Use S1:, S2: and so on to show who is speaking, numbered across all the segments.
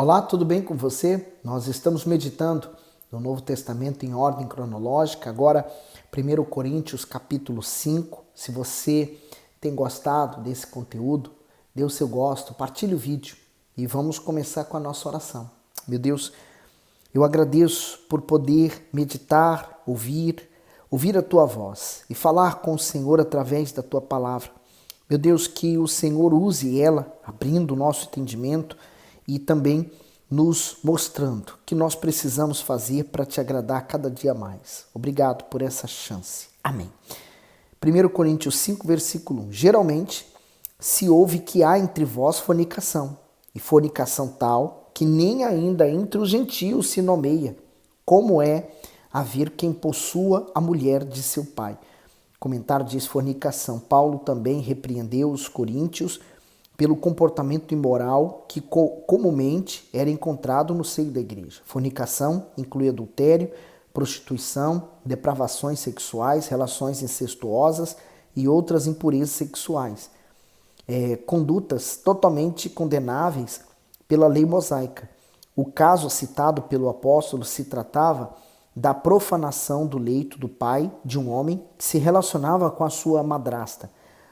S1: Olá, tudo bem com você? Nós estamos meditando no Novo Testamento em ordem cronológica, agora 1 Coríntios capítulo 5. Se você tem gostado desse conteúdo, dê o seu gosto, partilhe o vídeo e vamos começar com a nossa oração. Meu Deus, eu agradeço por poder meditar, ouvir a Tua voz e falar com o Senhor através da Tua palavra. Meu Deus, que o Senhor use ela, abrindo o nosso entendimento e também nos mostrando o que nós precisamos fazer para Te agradar cada dia mais. Obrigado por essa chance. Amém. 1 Coríntios 5, versículo 1. Geralmente se ouve que há entre vós fornicação, e fornicação tal que nem ainda entre os gentios se nomeia, como é haver quem possua a mulher de seu pai. Comentário diz fornicação. Paulo também repreendeu os coríntios pelo comportamento imoral que comumente era encontrado no seio da igreja. Fornicação inclui adultério, prostituição, depravações sexuais, relações incestuosas e outras impurezas sexuais. Condutas totalmente condenáveis pela lei mosaica. O caso citado pelo apóstolo se tratava da profanação do leito do pai de um homem que se relacionava com a sua madrasta.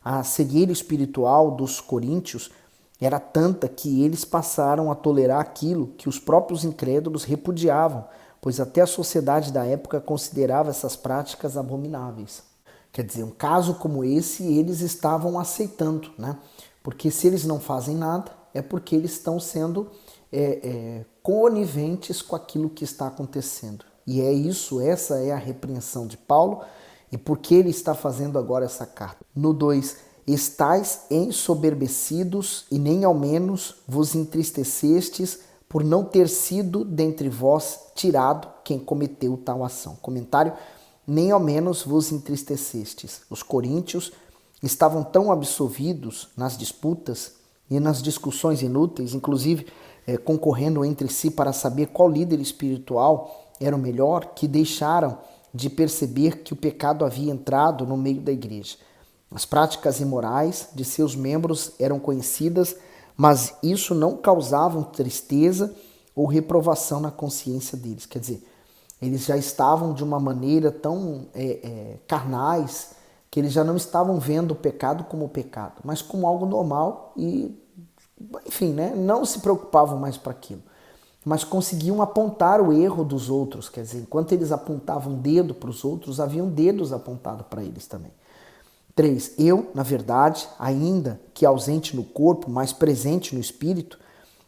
S1: A cegueira espiritual dos coríntios era tanta que eles passaram a tolerar aquilo que os próprios incrédulos repudiavam, pois até a sociedade da época considerava essas práticas abomináveis. Quer dizer, um caso como esse eles estavam aceitando, né? Porque se eles não fazem nada, é porque eles estão sendo coniventes com aquilo que está acontecendo. E é isso, essa é a repreensão de Paulo. E por que ele está fazendo agora essa carta? No 2, estais ensoberbecidos e nem ao menos vos entristecestes por não ter sido dentre vós tirado quem cometeu tal ação. Comentário, nem ao menos vos entristecestes. Os coríntios estavam tão absolvidos nas disputas e nas discussões inúteis, inclusive concorrendo entre si para saber qual líder espiritual era o melhor, que deixaram de perceber que o pecado havia entrado no meio da igreja. As práticas imorais de seus membros eram conhecidas, mas isso não causava tristeza ou reprovação na consciência deles. Quer dizer, eles já estavam de uma maneira tão carnais que eles já não estavam vendo o pecado como pecado, mas como algo normal e, enfim, né, não se preocupavam mais para aquilo. Mas conseguiam apontar o erro dos outros, quer dizer, enquanto eles apontavam dedo para os outros, haviam dedos apontados para eles também. 3. Eu, na verdade, ainda que ausente no corpo, mas presente no espírito,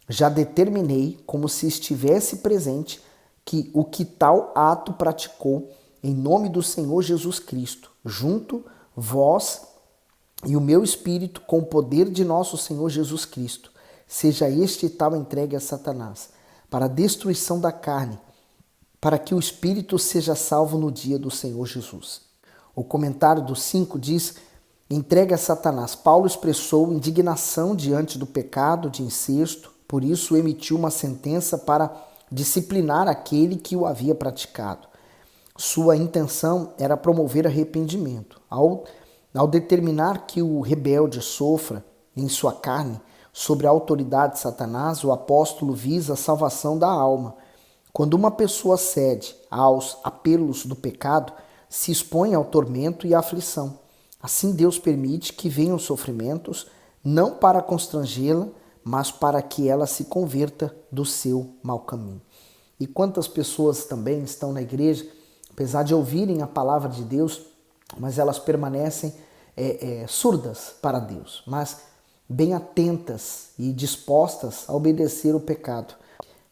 S1: já determinei, como se estivesse presente, que o que tal ato praticou em nome do Senhor Jesus Cristo, junto vós e o meu espírito com o poder de nosso Senhor Jesus Cristo, seja este tal entregue a Satanás, para a destruição da carne, para que o espírito seja salvo no dia do Senhor Jesus. O comentário do 5 diz, entregue a Satanás. Paulo expressou indignação diante do pecado de incesto, por isso emitiu uma sentença para disciplinar aquele que o havia praticado. Sua intenção era promover arrependimento. Ao determinar que o rebelde sofra em sua carne, sobre a autoridade de Satanás, o apóstolo visa a salvação da alma. Quando uma pessoa cede aos apelos do pecado, se expõe ao tormento e à aflição. Assim Deus permite que venham sofrimentos, não para constrangê-la, mas para que ela se converta do seu mau caminho. E quantas pessoas também estão na igreja, apesar de ouvirem a palavra de Deus, mas elas permanecem surdas para Deus, mas bem atentas e dispostas a obedecer o pecado.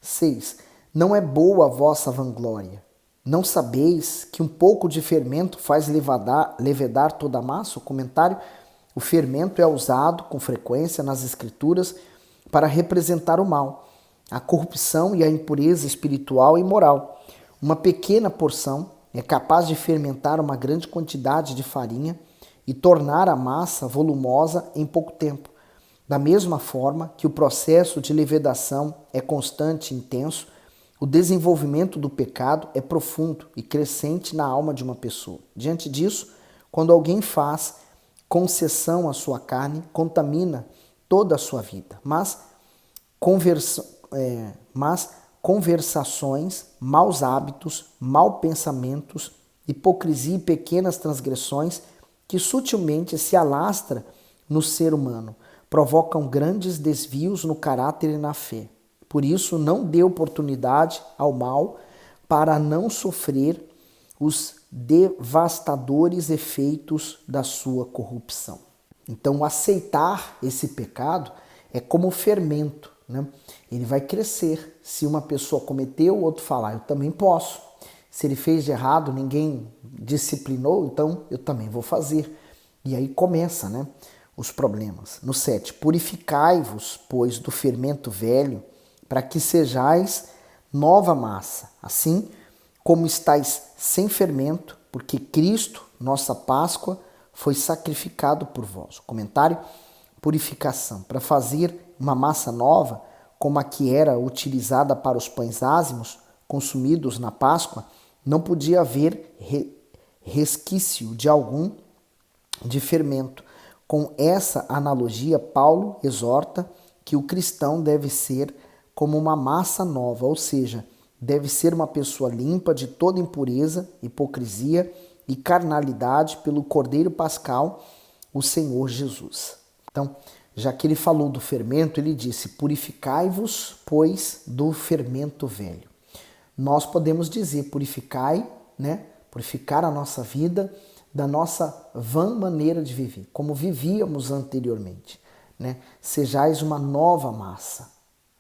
S1: 6. Não é boa a vossa vanglória. Não sabeis que um pouco de fermento faz levedar toda a massa? O comentário, o fermento é usado com frequência nas escrituras para representar o mal, a corrupção e a impureza espiritual e moral. Uma pequena porção é capaz de fermentar uma grande quantidade de farinha e tornar a massa volumosa em pouco tempo. Da mesma forma que o processo de levedação é constante e intenso, o desenvolvimento do pecado é profundo e crescente na alma de uma pessoa. Diante disso, quando alguém faz concessão à sua carne, contamina toda a sua vida. Mas mas conversações, maus hábitos, maus pensamentos, hipocrisia e pequenas transgressões que sutilmente se alastra no ser humano, provocam grandes desvios no caráter e na fé. Por isso, não dê oportunidade ao mal para não sofrer os devastadores efeitos da sua corrupção. Então, aceitar esse pecado é como fermento, né? Ele vai crescer. Se uma pessoa cometeu, o outro falar, eu também posso. Se ele fez de errado, ninguém disciplinou, então eu também vou fazer. E aí começa, né, os problemas. No 7, purificai-vos, pois, do fermento velho, para que sejais nova massa, assim como estáis sem fermento, porque Cristo, nossa Páscoa, foi sacrificado por vós. Comentário: purificação. Para fazer uma massa nova, como a que era utilizada para os pães ázimos, consumidos na Páscoa, não podia haver resquício de algum de fermento. Com essa analogia, Paulo exorta que o cristão deve ser como uma massa nova, ou seja, deve ser uma pessoa limpa de toda impureza, hipocrisia e carnalidade pelo Cordeiro Pascal, o Senhor Jesus. Então, já que ele falou do fermento, ele disse: purificai-vos, pois, do fermento velho. Nós podemos dizer: purificai, né? Purificar a nossa vida da nossa vã maneira de viver, como vivíamos anteriormente, né? Sejais uma nova massa.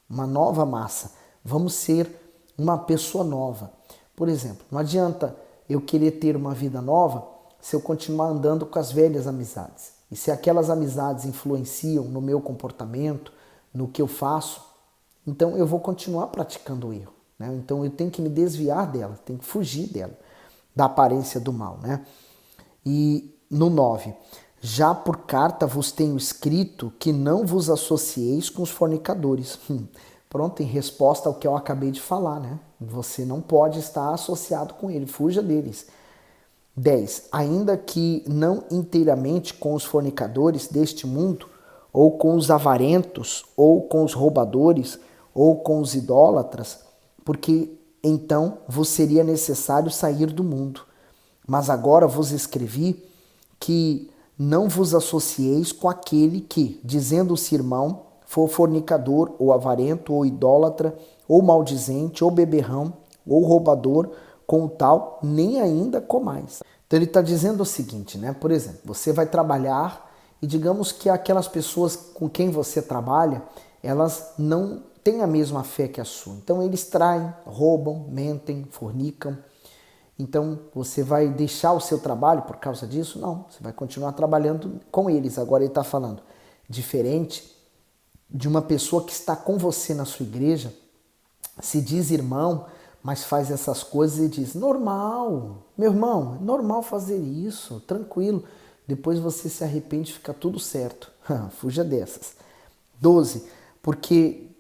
S1: Uma nova massa. Vamos ser uma pessoa nova. Por exemplo, não adianta eu querer ter uma vida nova se eu continuar andando com as velhas amizades. E se aquelas amizades influenciam no meu comportamento, no que eu faço, então eu vou continuar praticando o erro, né? Então eu tenho que me desviar dela, tenho que fugir dela, da aparência do mal, né? E no 9, já por carta vos tenho escrito que não vos associeis com os fornicadores. Pronto, em resposta ao que eu acabei de falar, né? Você não pode estar associado com ele, fuja deles. 10. Ainda que não inteiramente com os fornicadores deste mundo, ou com os avarentos, ou com os roubadores, ou com os idólatras, porque então vos seria necessário sair do mundo. Mas agora vos escrevi que não vos associeis com aquele que, dizendo-se irmão, for fornicador, ou avarento, ou idólatra, ou maldizente, ou beberrão, ou roubador, com o tal, nem ainda comais. Então ele está dizendo o seguinte, né? Por exemplo, você vai trabalhar e digamos que aquelas pessoas com quem você trabalha, elas não têm a mesma fé que a sua. Então eles traem, roubam, mentem, fornicam. Então você vai deixar o seu trabalho por causa disso? Não, você vai continuar trabalhando com eles. Agora ele está falando diferente de uma pessoa que está com você na sua igreja, se diz irmão, mas faz essas coisas e diz, normal, meu irmão, é normal fazer isso, tranquilo. Depois você se arrepende e fica tudo certo. Fuja dessas. 12. Porque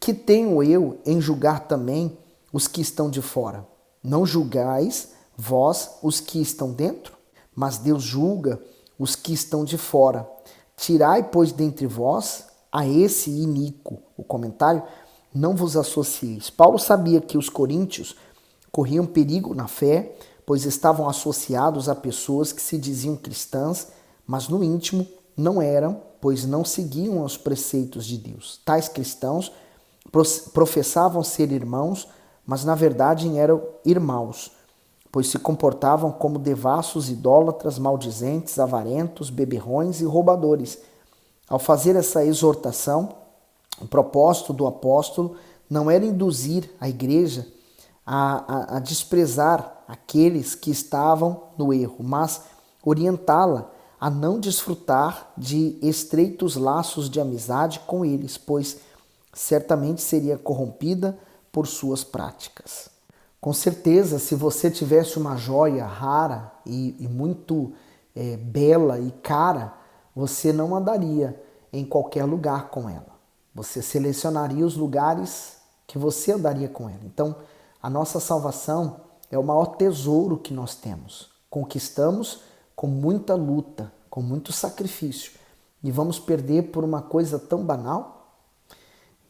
S1: que tenho eu em julgar também os que estão de fora? Não julgais vós os que estão dentro, mas Deus julga os que estão de fora. Tirai, pois, dentre vós a esse iníquo. O comentário: não vos associeis. Paulo sabia que os coríntios corriam perigo na fé, pois estavam associados a pessoas que se diziam cristãs, mas no íntimo não eram, pois não seguiam os preceitos de Deus. Tais cristãos professavam ser irmãos, mas na verdade eram irmãos, pois se comportavam como devassos, idólatras, maldizentes, avarentos, beberrões e roubadores. Ao fazer essa exortação, o propósito do apóstolo não era induzir a igreja a desprezar aqueles que estavam no erro, mas orientá-la a não desfrutar de estreitos laços de amizade com eles, pois certamente seria corrompida por suas práticas. Com certeza, se você tivesse uma joia rara e muito bela e cara, você não andaria em qualquer lugar com ela. Você selecionaria os lugares que você andaria com ela. Então, a nossa salvação é o maior tesouro que nós temos. Conquistamos com muita luta, com muito sacrifício. E vamos perder por uma coisa tão banal?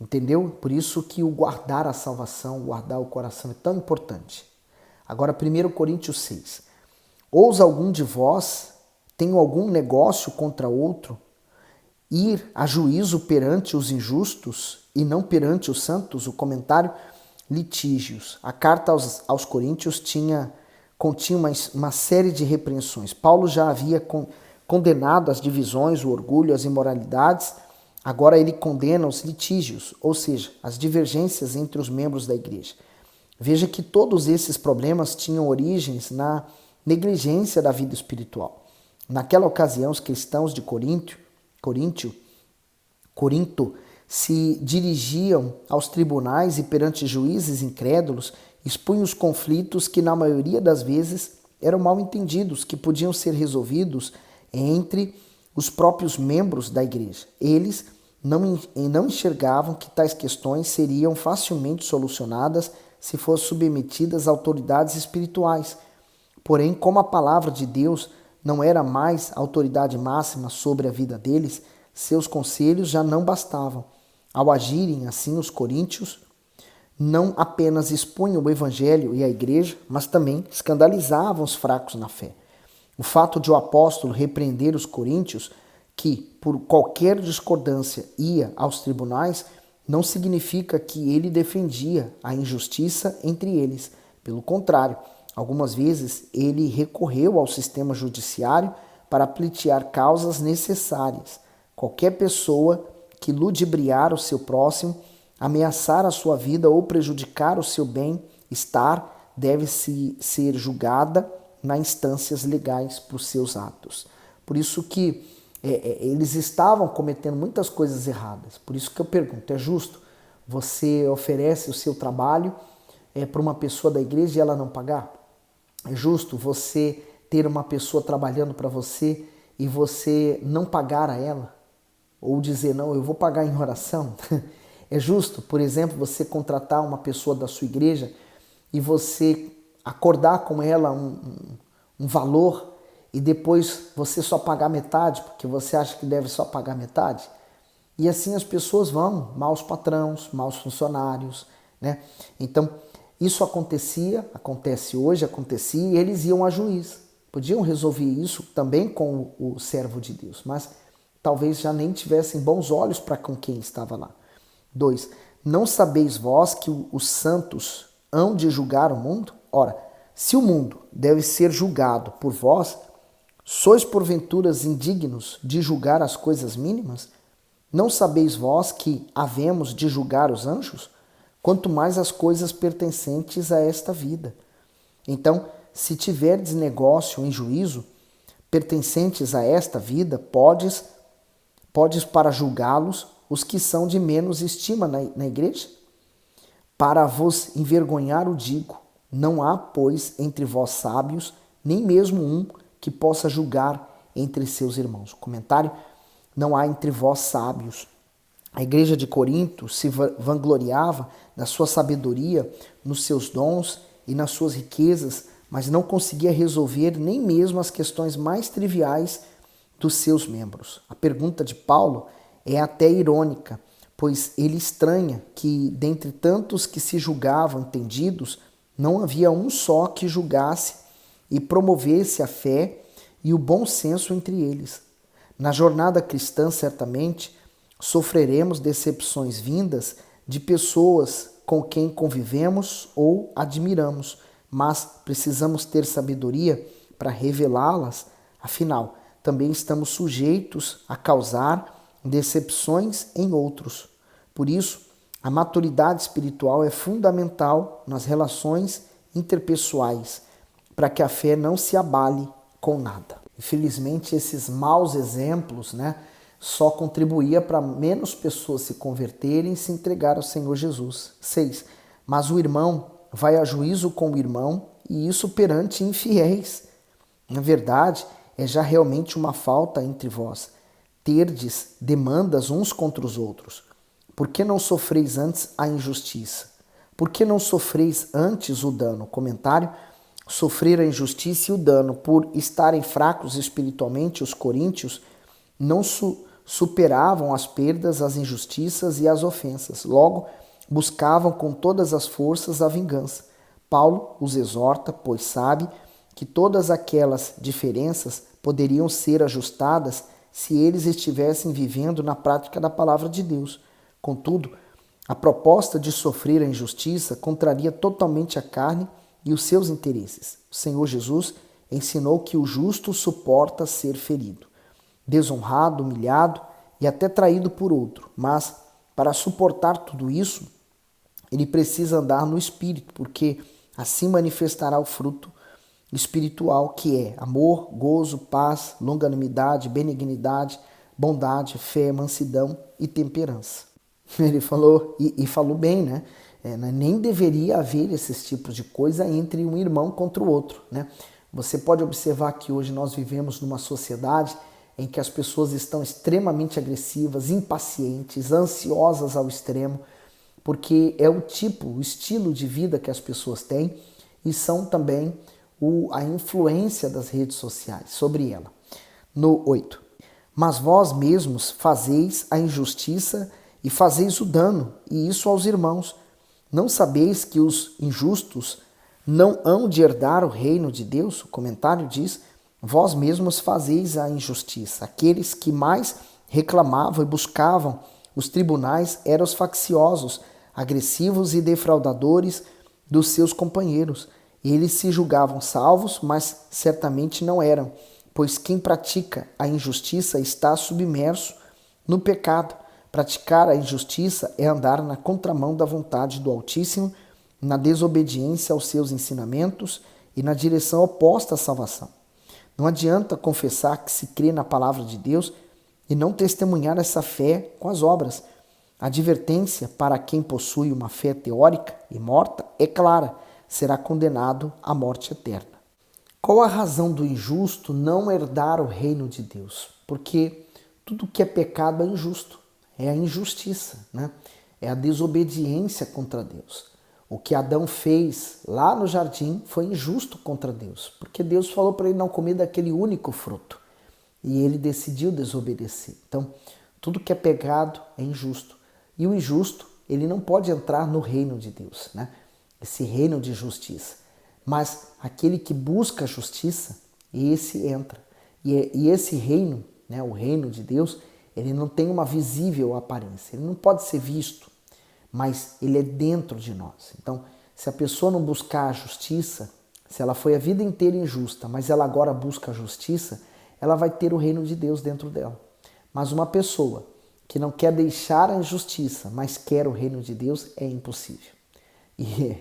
S1: Entendeu? Por isso que o guardar a salvação, guardar o coração é tão importante. Agora, 1 Coríntios 6. Ousa algum de vós, tem algum negócio contra outro, ir a juízo perante os injustos e não perante os santos? O comentário, litígios. A carta aos Coríntios continha uma série de repreensões. Paulo já havia condenado as divisões, o orgulho, as imoralidades. Agora ele condena os litígios, ou seja, as divergências entre os membros da igreja. Veja que todos esses problemas tinham origens na negligência da vida espiritual. Naquela ocasião, os cristãos de Corinto se dirigiam aos tribunais e perante juízes incrédulos, expunham os conflitos que na maioria das vezes eram mal entendidos, que podiam ser resolvidos entre os próprios membros da igreja. Eles não enxergavam que tais questões seriam facilmente solucionadas se fossem submetidas a autoridades espirituais. Porém, como a palavra de Deus não era mais a autoridade máxima sobre a vida deles, seus conselhos já não bastavam. Ao agirem assim, os coríntios não apenas expunham o evangelho e a igreja, mas também escandalizavam os fracos na fé. O fato de o apóstolo repreender os coríntios, que por qualquer discordância ia aos tribunais, não significa que ele defendia a injustiça entre eles. Pelo contrário, algumas vezes ele recorreu ao sistema judiciário para pleitear causas necessárias. Qualquer pessoa que ludibriar o seu próximo, ameaçar a sua vida ou prejudicar o seu bem-estar deve ser julgada nas instâncias legais por seus atos. Por isso que eles estavam cometendo muitas coisas erradas. Por isso que eu pergunto, é justo você oferece o seu trabalho para uma pessoa da igreja e ela não pagar? É justo você ter uma pessoa trabalhando para você e você não pagar a ela? Ou dizer, não, eu vou pagar em oração? É justo, por exemplo, você contratar uma pessoa da sua igreja e você acordar com ela um valor e depois você só pagar metade, porque você acha que deve só pagar metade? E assim as pessoas vão, maus patrões, maus funcionários, né? Então, isso acontece hoje, acontecia, e eles iam a juiz. Podiam resolver isso também com o servo de Deus, mas talvez já nem tivessem bons olhos para com quem estava lá. 2. Não sabeis vós que os santos hão de julgar o mundo? Ora, se o mundo deve ser julgado por vós, sois porventura indignos de julgar as coisas mínimas? Não sabeis vós que havemos de julgar os anjos? Quanto mais as coisas pertencentes a esta vida. Então, se tiverdes negócio em juízo, pertencentes a esta vida, podes para julgá-los os que são de menos estima na igreja? Para vos envergonhar o digo, não há, pois, entre vós sábios, nem mesmo um que possa julgar entre seus irmãos. Comentário, não há entre vós sábios. A igreja de Corinto se vangloriava da sua sabedoria, nos seus dons e nas suas riquezas, mas não conseguia resolver nem mesmo as questões mais triviais dos seus membros. A pergunta de Paulo é até irônica, pois ele estranha que, dentre tantos que se julgavam entendidos, não havia um só que julgasse e promovesse a fé e o bom senso entre eles. Na jornada cristã, certamente, sofreremos decepções vindas de pessoas com quem convivemos ou admiramos, mas precisamos ter sabedoria para revelá-las. Afinal, também estamos sujeitos a causar decepções em outros. Por isso, a maturidade espiritual é fundamental nas relações interpessoais, para que a fé não se abale com nada. Infelizmente, esses maus exemplos, só contribuía para menos pessoas se converterem e se entregar ao Senhor Jesus. 6. Mas o irmão vai a juízo com o irmão, e isso perante infiéis. Na verdade, é já realmente uma falta entre vós. Terdes demandas uns contra os outros. Por que não sofreis antes a injustiça? Por que não sofreis antes o dano? Comentário, sofrer a injustiça e o dano por estarem fracos espiritualmente, os coríntios não superavam as perdas, as injustiças e as ofensas. Logo, buscavam com todas as forças a vingança. Paulo os exorta, pois sabe que todas aquelas diferenças poderiam ser ajustadas se eles estivessem vivendo na prática da palavra de Deus. Contudo, a proposta de sofrer a injustiça contraria totalmente a carne e os seus interesses. O Senhor Jesus ensinou que o justo suporta ser ferido, desonrado, humilhado e até traído por outro. Mas, para suportar tudo isso, ele precisa andar no Espírito, porque assim manifestará o fruto espiritual, que é amor, gozo, paz, longanimidade, benignidade, bondade, fé, mansidão e temperança. Ele falou, e falou bem, né? Nem deveria haver esses tipos de coisa entre um irmão contra o outro, né? Você pode observar que hoje nós vivemos numa sociedade em que as pessoas estão extremamente agressivas, impacientes, ansiosas ao extremo, porque é o estilo de vida que as pessoas têm e são também a influência das redes sociais sobre ela. No 8. Mas vós mesmos fazeis a injustiça e fazeis o dano, e isso aos irmãos. Não sabeis que os injustos não hão de herdar o reino de Deus? O comentário diz, vós mesmos fazeis a injustiça. Aqueles que mais reclamavam e buscavam os tribunais eram os facciosos, agressivos e defraudadores dos seus companheiros. Eles se julgavam salvos, mas certamente não eram, pois quem pratica a injustiça está submerso no pecado. Praticar a injustiça é andar na contramão da vontade do Altíssimo, na desobediência aos seus ensinamentos e na direção oposta à salvação. Não adianta confessar que se crê na palavra de Deus e não testemunhar essa fé com as obras. A advertência para quem possui uma fé teórica e morta é clara: será condenado à morte eterna. Qual a razão do injusto não herdar o reino de Deus? Porque tudo que é pecado é injusto, é a injustiça, né? É a desobediência contra Deus. O que Adão fez lá no jardim foi injusto contra Deus, porque Deus falou para ele não comer daquele único fruto e ele decidiu desobedecer. Então, tudo que é pecado é injusto. E o injusto, ele não pode entrar no reino de Deus, né? Esse reino de justiça. Mas aquele que busca a justiça, esse entra. E esse reino, né, o reino de Deus, ele não tem uma visível aparência, ele não pode ser visto, mas ele é dentro de nós. Então, se a pessoa não buscar a justiça, se ela foi a vida inteira injusta, mas ela agora busca a justiça, ela vai ter o reino de Deus dentro dela. Mas uma pessoa que não quer deixar a injustiça, mas quer o reino de Deus, é impossível. E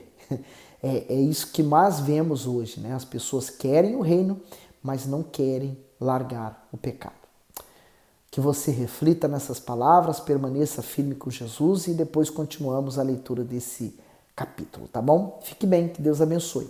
S1: é isso que mais vemos hoje, né? As pessoas querem o reino, mas não querem largar o pecado. Que você reflita nessas palavras, permaneça firme com Jesus e depois continuamos a leitura desse capítulo, tá bom? Fique bem, que Deus abençoe.